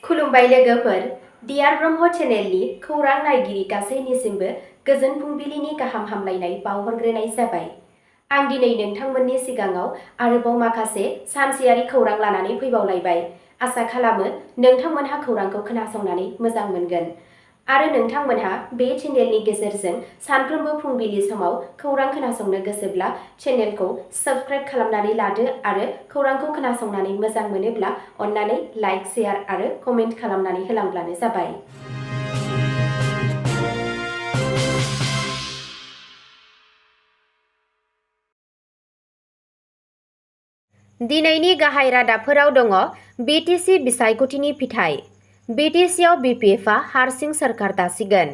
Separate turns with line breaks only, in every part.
खुलुमबाय लोगोफोर, डियार ब्रह्म चेनेलनि खौरां नायगिरि गासैनिसिमबो गोजोन फुंबिलिनि गाहाम हामलायनाय बावहरग्रोनाय जाबाय। आं दिनै नोंथांमोननि सिगाङाव आरोबाव माखासे सानसेयारि खौरां लानानै फैबावलायबाय। आसा खालामो नोंथांमोनहा खौरांखौ खोनासंनानै मोजां मोनगोन आरो नोंथांमोनहा बे चेनेलनि गेजेरजों सानफ्रोमबो फुंबिलि समाव खौरां खोनासंनो गोसोब्ला चेनेलखौ साबस्क्राइब खालामनानै लादो आरो खौरांखौ खोनासंनानै मोजां मोनोब्ला अन्नानै लाइक, शेयार आरो कमेन्ट खालामनानै होलांब्लानो जाबाय। दिनैनि गाहाय रादाबफोराव दङ बिटिसि बिसायख'थिनि फिथाइ, बिटिसिआव बिपिएफआ हारसिं सोरखार दासिगोन।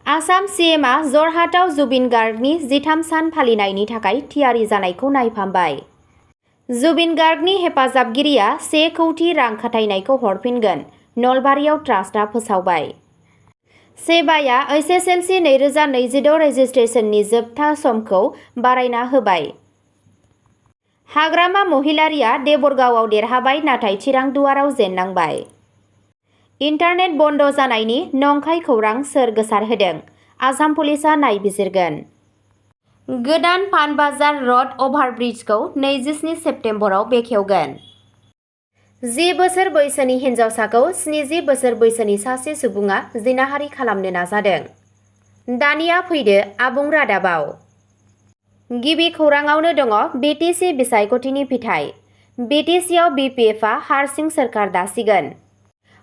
आसाम सिएमआ जरहाटआव जुबिन गार्गनि 13 सान फालिनायनि थाखाय थियारि जानायखौ नायफामबाय। जुबिन गार्गनि हेफाजाबगिरिया 1 कौटि रां खाथायनायखौ हरफिनगोन, नलबारियाव ट्रास्टआ फोसावबाय। सेबाया एसएसएलसि 2026 रेजिस्ट्रेशननि जोबथा समखौ बारायना होबाय। हाग्रामा महिलारिया देबरगावआव देरहाबाय नाथाय चिरांदुवाराव जेननांबाय। इन्टारनेट बन्द जानायनि नंखाय खौरां सोर गोसारहोदों? आसाम पुलिसआ नायबिजिरगोन। गोदान पानबाजार रड अभारब्रिजखौ 27 सेप्तेम्बराव बेखेवगोन। 10 बोसोर बैसोनि हिन्जावसाखौ 70 बोसोर बैसोनि सासे सुबुङा जिनाहारि खालामनो नाजादों। दानिया फैदो आबुं रादाबाव। गिबि खौराङावनो दङ बिटिसि बिसायख'थिनि फिथाइ, बिटिसिआव बिपिएफआ हारसिं सोरखार दासिगोन।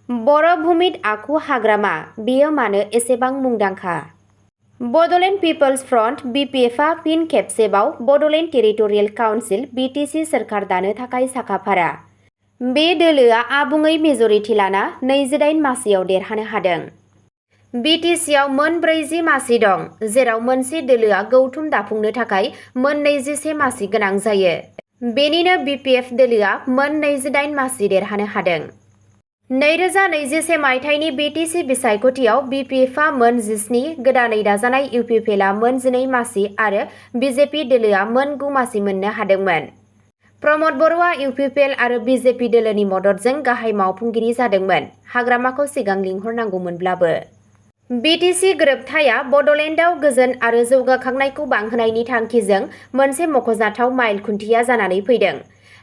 बर' भुमिद आखु हाग्रामा, बेयो मानो एसेबां मुंदांखा? बड'लेण्ड पिपल्स फ्रन्ट बिपिएफआ फिन खेबसेबाव बड'लेण्ड टेरिटरियेल काउन्सिल बिटिसि सोरखार दानो थाखाय साखाफारा। बे दोलोआ आबुङै मेजरिटि लाना 28 मासियाव देरहानो हादों। बिटिसिआव मोन 40 मासि दं, जेराव मोनसे दोलोआ गौथुम दाफुंनो थाखाय मोन 21 मासि गोनां जायो। बेनिनो बिपिएफ दोलोआ मोन 28 मासि देरहानो हादों। 2021 मायथाइनि बिटिसि बिसायख'थियाव बिपिएफआ मोन 17, गोदानै दाजानाय इउपिपिएलआ मोन 12 मासि आरो बिजेपि दोलोआ मोन 9 मासि मोननो हादोंमोन। प्रमद बर'आ इउपिपिएल आरो बिजेपि दोलोनि मददजों गाहाय मावफुंगिरि जादोंमोन, हाग्रामाखौ सिगां लिंहरनांगौमोनब्लाबो। बिटिसि गोरोबथाया बड'लेण्डआव गोजोन आरो जौगाखांनायखौ बांहोनायनि थांखिजों मोनसे मख'जाथाव माइल खुन्थिया जानानै फैदों।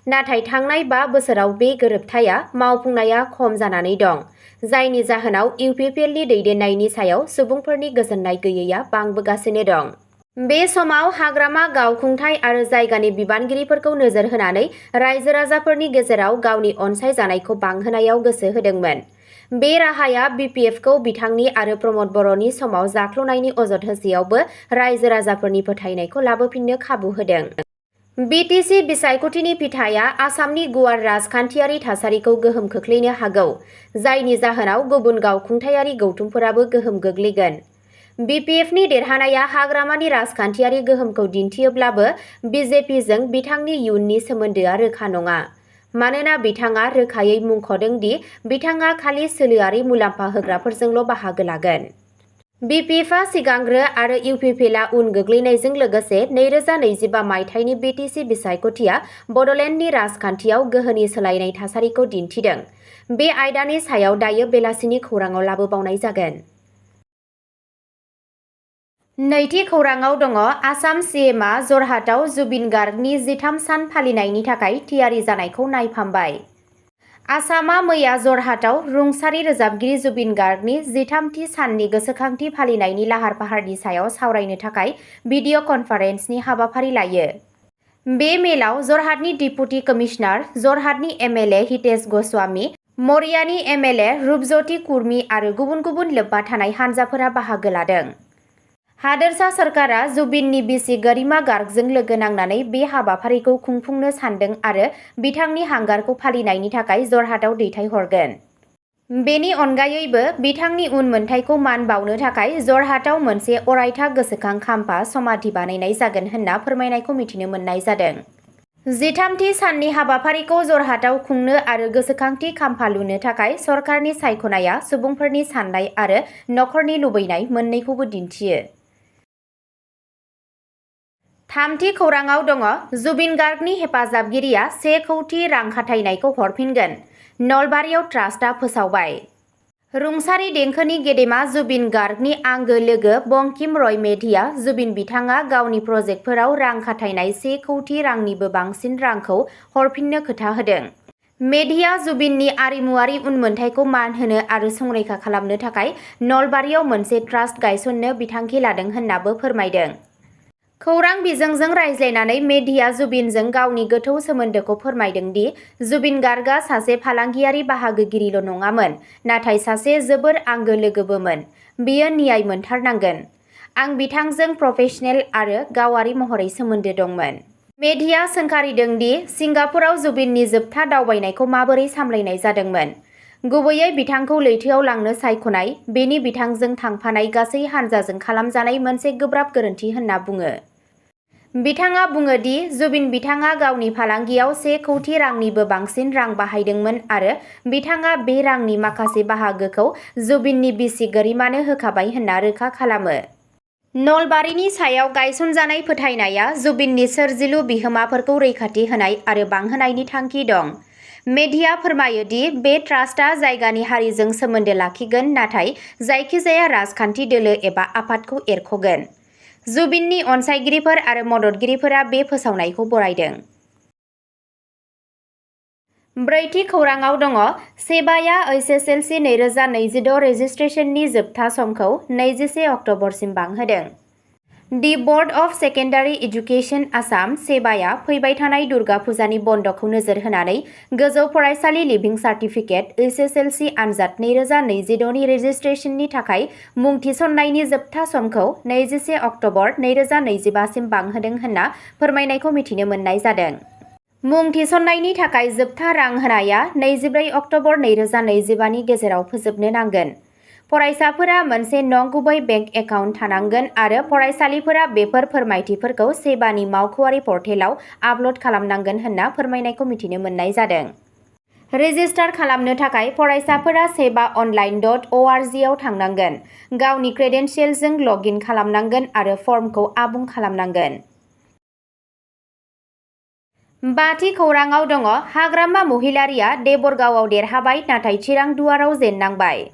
नाथाय थांनाय 5 बोसोराव बे गोरोबथाया मावफुंनाया खम जानानै दं, जायनि जाहोनाव इउपिपिएलनि दैदेननायनि सायाव सुबुंफोरनि गोजोननाय गैयैआ बांबोगासिनो दं। बे समाव हाग्रामा गावखुंथाय आरो जायगानि बिबानगिरिफोरखौ नोजोर होनानै रायजो-राजाफोरनि गेजेराव गावनि अनसायजानायखौ बांहोनायाव गोसो होदोंमोन। बे राहाया बिपिएफखौ बिथांनि आरो प्रमद बर'नि समाव जाख्ल'नायनि अजद होसेयावबो रायजो-राजाफोरनि फोथायनायखौ लाबोफिननो खाबु होदों। बिटिसि बिसायख'थिनि फिथाइया आसामनि गुवार राजखान्थियारि थासारिखौ गोहोम खोख्लैनो हागौ, जायनि जाहोनाव गुबुन गावखुंथायारि गौथुमफोराबो गोहोम गोग्लैगोन। बिपिएफनि देरहानाया हाग्रामानि राजखान्थियारि गोहोमखौ दिन्थियोब्लाबो बिजेपिजों बिथांनि इयुननि सोमोन्दोआ रोखा नङा, मानोना बिथाङा रोखायै मुंख'दों दि बिथाङा खालि सोलोआरि मुलाम्फा होग्राफोरजोंल' बाहागो लागोन। बिपिएफआ सिगांग्रो आरो इउपिपिएलआ उन गोग्लैनायजों लोगोसे 2025 मायथाइनि बिटिसि बिसायख'थिया बड'लेण्डनि राजखान्थियाव गोहोनि सोलायनाय थासारिखौ दिन्थिदों। बे आयदानि सायाव दायो बेलासिनि खौराङाव लाबोबावनाय जागोन। नैथि खौराङाव दङ आसाम सिएमआ जरहाटआव जुबिन गार्गनि 13 सान फालिनायनि थाखाय थियारि जानायखौ नायफामबाय। आसामआ मैया जरहाटआव रुंसारि रोजाबगिरि जुबिन गार्गनि 13थि साननि गोसोखांथि फालिनायनि लाहार-फाहारनि सायाव सावरायनो थाखाय भिडिअ' कनफारेन्सनि हाबाफारि लायो। बे मेलाव जरहाटनि डिपुटि कमिशनार, जरहाटनि एमएलए हितेश गस्वामी, मरियानि एमएलए रुपज्यति कुर्मी आरो गुबुन गुबुन लोब्बा थानाय हानजाफोरा बाहागो लादों। हादोरसा सरकारा जुबिननि बिसि गरिमा गार्गजों लोगो नांनानै बे हाबाफारिखौ खुंफुंनो सान्दों आरो बिथांनि हांगारखौ फालिनायनि थाखाय जरहाटआव दैथायहरगोन। बेनि अनगायैबो बिथांनि उनमोनथाइखौ मान बावनो थाखाय जरहाटआव मोनसे अरायथा गोसोखां खाम्फा समाधि बानायनाय जागोन होनना फोरमायनायखौ मिथिनो मोननाय जादों। 13थि साननि हाबाफारिखौ जरहाटआव खुंनो आरो गोसोखांथि खाम्फा लुनो थाखाय सरकारनि सायख'नाया सुबुंफोरनि साननाय आरो नखरनि लुबैनाय मोन्नैखौबो दिन्थियो। थामथि खौराङाव दङ जुबिन गार्गनि हेफाजाबगिरिया 1 कौटि रां खाथायनायखौ हरफिनगोन, नलबारियाव ट्रास्टआ फोसावबाय। रुंसारि देंखोनि गेदेमा जुबिन गार्गनि आंगो लोगो बंकिम रय मेधिया जुबिन बिथाङा गावनि प्रजेक्टफोराव रां खाथायनाय 1 कौटि रांनिबो बांसिन रांखौ हरफिननो खोथा होदों। मेधिया जुबिननि आरिमुआरि उनमोनथाइखौ मान होनो आरो संरैखा खालामनो थाखाय नलबारियाव मोनसे ट्रास्ट गायसननो बिथांखि लादों होन्नाबो फोरमायदों। खौरां बिजोंजों रायज्लायनानै मेधिया जुबिनजों गावनि गोथौ सोमोन्दोखौ फोरमायदों दि जुबिन गार्गआ सासे फालांगियारि बाहागोगिरिल' नङामोन, नाथाय सासे जोबोर आंगो लोगोबोमोन। बियो न्याय मोनथारनांगोन। आं बिथांजों प्रफेशनेल आरो गावारि महरै सोमोन्दो दंमोन। मेधिया सोंखारिदों दि सिंगापुराव जुबिननि जोबथा दावबायनायखौ माबोरै सामलायनाय जादोंमोन। गुबैयै बिथांखौ लैथोआव लांनो सायख'नाय, बेनि बिथांजों थांफानाय गासै हानजाजों खालामजानाय मोनसे गोब्राब गोरोन्थि होनना बुङो। बिथाङा बुङो दि जुबिन बिथाङा गावनि फालांगियाव 1 कौटि रांनिबो बांसिन रां बाहायदोंमोन आरो बिथाङा बे रांनि माखासे बाहागोखौ जुबिननि बिसि गरिमानो होखाबाय होनना रोखा खालामो। नलबारिनि सायाव गायसनजानाय फोथायनाया जुबिननि सोरजिलु बिहोमाफोरखौ रैखाथि होनाय आरो बांहोनायनि थांखि दं। मेधिया फोरमायो दि बे ट्रास्टआ जायगानि हारिजों सोमोन्दो लाखिगोन नाथाय जायखिजाया राजखान्थि दोलो एबा आफादखौ एरख'गोन। जुबिननि अनसायगिरिफोर आरो मददगिरिफोरा बे फोसावनायखौ बरायदों। ब्रैथि खौराङाव दङ सेबाया एसएसएलसि 2026 रेजिस्ट्रेशननि जोबथा समखौ 21 अक्ट'बरसिम बांहोदों। The board of secondary education Assam सेबाया फैबाय थानाय दुर्गा फुजानि बन्द'खौ नोजोर होनानै गोजौ फरायसालि लिभिं सार्टिफिकेट एसएसएलसि आनजाद 2026 नि रेजिस्ट्रेशननि थाखाय मुं थिसननायनि जोबथा समखौ 21 अक्ट'बर 2025 सिम बांहोदों होनना फोरमायनायखौ मिथिनो मोननाय जादों। मुं थिसननायनि थाखाय जोबथा रां होनाया 24 अक्ट'बर 2025 नि गेजेराव फोजोबनो नांगोन। फरायसाफोरा मोनसे नंगुबै बेंक एकाउन्ट थानांगोन आरो फरायसालिफोरा बेफोर फोरमायथिफोरखौ सेबानि मावख'आरि पर्टेलाव आपल'ड खालामनांगोन होनना फोरमायनायखौ मिथिनो मोननाय जादों। रेजिस्टार खालामनो थाखाय फरायसाफोरा sebaonline.org आव थांनांगोन, गावनि क्रेडेन्सियेलजों लग इन खालामनांगोन आरो फर्मखौ आबुं खालामनांगोन। बाथि खौराङाव दङ हाग्रामा महिलारिया देबरगावआव देरहाबाय नाथाय चिरांदुवाराव जेननांबाय।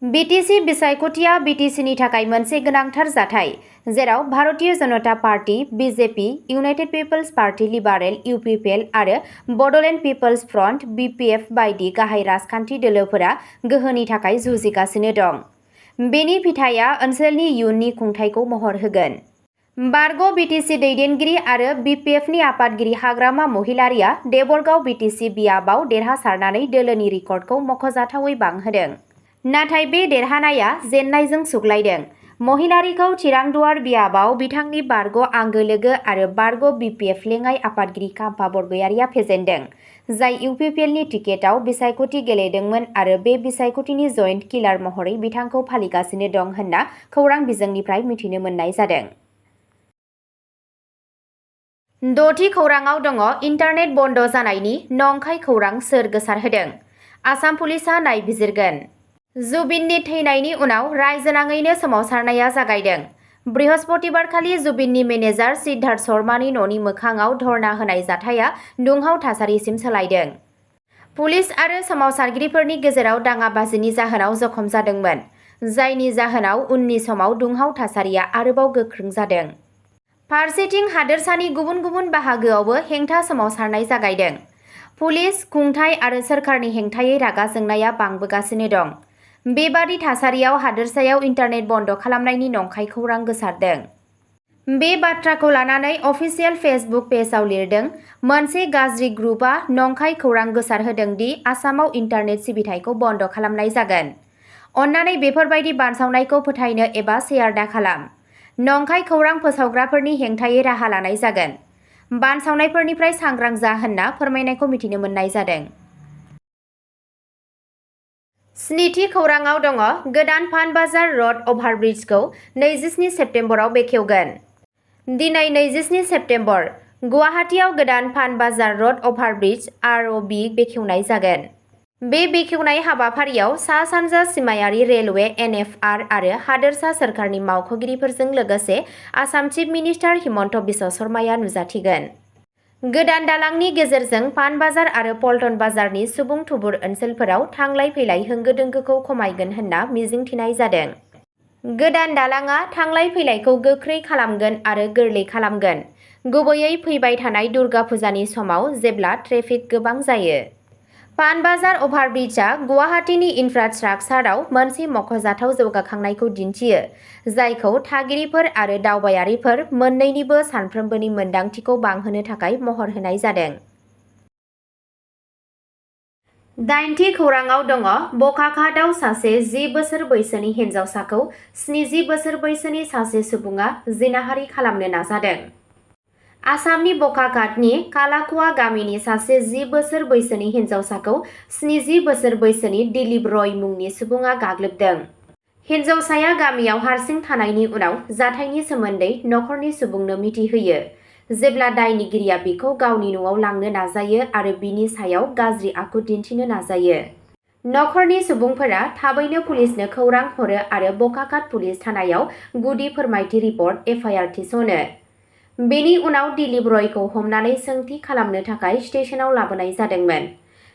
बिटिसि बिसायख'थिया बिटिसिनि थाखाय मोनसे गोनांथार जाथाय, जेराव Bharatiya Janata Party, BJP, United People's Party Liberal UPPL आरो बड'लेण्ड पिपल्स फ्रन्ट BPF बायदि गाहाय राजखान्थि दोलोफोरा गोहोनि थाखाय जुजिगासिनो दं। बेनि फिथाइया ओनसोलनि इयुननि खुंथायखौ महर होगोन। बारग' बिटिसि दैदेनगिरि आरो BPFनि आफादगिरि हाग्रामा महिलारिया देबरगाव बिटिसि बियाबाव देरहासारनानै दोलोनि रेकर्डखौ मख'जाथावै बांहोदों। नाथाय बे देरहानाया जेननायजों सुग्लायदों। महिलारिखौ चिरांदुवार बियाबाव बिथांनि बारग' आंगो लोगो आरो बारग' BPF लेङाइ आफादगिरि खाम्फा बरगयारिया फेजेनदों, जाय UPPLनि टिकेटआव बिसायख'थि गेलेदोंमोन आरो बे बिसायख'थिनि जइन्ट किलार महरै बिथांखौ फालिगासिनो दं होनना खौरां बिजोंनिफ्राय मिथिनो मोननाय जादों। द'थि खौराङाव दङ इन्टारनेट बन्द जानायनि नंखाय खौरां सोर गोसारहोदों? आसाम पुलिसआ नायबिजिरगोन। जुबिननि थैनायनि उनाव रायजोनाङैनो सोमावसारनाया जागायदों। बृहस्पतिबारखालि जुबिननि मेनेजार सिद्धार्थ शर्मानि न'नि मोखाङाव धर्ना होनाय जाथाया दुंहाव थासारिसिम सोलायदों। पुलिस आरो सोमावसारगिरिफोरनि गेजेराव दाङाबाजिनि जाहोनाव जखम जादोंमोन, जायनि जाहोनाव उननि समाव दुंहाव थासारिया आरोबाव गोख्रों जादों। फारसेथिं हादोरसानि गुबुन गुबुन बाहागोआवबो हेंथा सोमावसारनाय जागायदों। पुलिस, खुंथाय आरो सोरखारनि हेंथायै रागा जोंनाया बांबोगासिनो दं। बेबादि थासारियाव हादोरसायाव इन्टारनेट बन्द खालामनायनि नंखाय खौरां गोसारदों। बे बाथ्राखौ लानानै अफिसियेल फेसबुक पेजआव लिरदों, मोनसे गाज्रि ग्रुपआ नंखाय खौरां गोसारहोदों दि आसामाव इन्टारनेट सिबिथायखौ बन्द खालामनाय जागोन। अन्नानै बेफोरबायदि बानसावनायखौ फोथायनो एबा शेयार दाखालाम। नंखाय खौरां फोसावग्राफोरनि हेंथायै राहा लानाय जागोन। बानसावनायफोरनिफ्राय सांग्रां जा होनना फोरमायनायखौ मिथिनो मोननाय जादों। स्निथि खौराङाव दङ गोदान पानबाजार रड अभारब्रिजखौ 27 सेप्तेम्बराव बेखेवगोन। दिनै 27 सेप्तेम्बर, गुवाहाटीआव गोदान पानबाजार रड अभारब्रिज ROB बेखेवनाय जागोन। बे बेखेवनाय हाबाफारियाव सा-सानजा सिमायारि रेलवे NFR आरो हादोरसा सोरखारनि मावख'गिरिफोरजों लोगोसे आसाम चिफ मिनिस्टार हिमन्त बिश्व शर्माया नुजाथिगोन। गोदान दालांनि गेजेरजों पान बाजार आरो पल्टन बाजारनि सुबुं थुबुर ओनसोलफोराव थांलाय फैलाय होंगो दोंगोखौ खमायगोन होनना मिजिंथिनाय जादों। गोदान दालांआ थांलाय फैलायखौ गोख्रै खालामगोन आरो गोरलै खालामगोन, गुबैयै फैबाय थानाय दुर्गा फुजानि समाव जेब्ला ट्रेफिक गोबां जायो। पान बाजार अभारब्रिजआ गुवाहाटीनि इनफ्रास्ट्राकचाराव मोनसे मख'जाथाव जौगाखांनायखौ दिन्थियो, जायखौ थागिरिफोर आरो दावबायारिफोर मोन्नैनिबो सानफ्रोमबोनि मोनदांथिखौ बांहोनो थाखाय महर होनाय जादों। 8थि खौरांआव दङ बकाघाटआव सासे 10 बोसोर बैसोनि हिन्जावसाखौ 70 बोसोर बैसोनि सासे सुबुङा जिनाहारि खालामनो नाजादों। आसामनि बकाघाटनि कालाकुवा गामिनि सासे 10 बोसोर बैसोनि हिन्जावसाखौ 70 बोसोर बैसोनि दिलीप रय मुंनि सुबुङा गाग्लोबदों। हिन्जावसाया गामियाव हारसिं थानायनि उनाव जाथायनि सोमोन्दै नखरनि सुबुंनो मिथिहोयो, जेब्ला दायनिगिरिया बिखौ गावनि न'आव लांनो नाजायो आरो बिनि सायाव गाज्रि आखु दिन्थिनो नाजायो। नखरनि सुबुंफोरा थाबैनो पुलिसनो खौरां हरो आरो बकाघाट पुलिस थानायाव गुदि फोरमायथि रिपर्ट (एफआइआर) थिसनो। बेनि उनाव दिलीप रयखौ हमनानै सोंथि खालामनो थाखाय स्टेशनाव लाबोनाय जादोंमोन।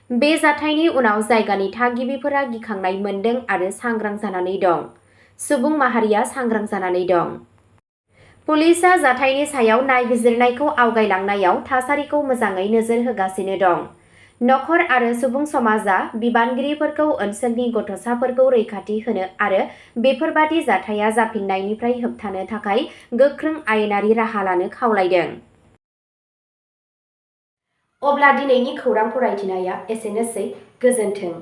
बे जाथायनि उनाव जायगानि थागिबिफोरा गिखांनाय मोन्दों आरो सांग्रां जानानै दं। सुबुं माहारिया सांग्रां जानानै दं। पुलिसआ जाथायनि सायाव नायबिजिरनायखौ आवगायलांनायाव थासारिखौ मोजाङै नोजोर होगासिनो दं। नखर आरो सुबुं समाजआ बिबानगिरिफोरखौ ओनसोलनि गथ'साफोरखौ रैखाथि होनो आरो बेफोरबादि जाथाया जाफिन्नायनिफ्राय होबथानो थाखाय गोख्रों आयेनारि राहा लानो खावलायदों। अब्ला दिनैनि खौरां फरायथिनाया एसेनोसै। गोजोन्थों।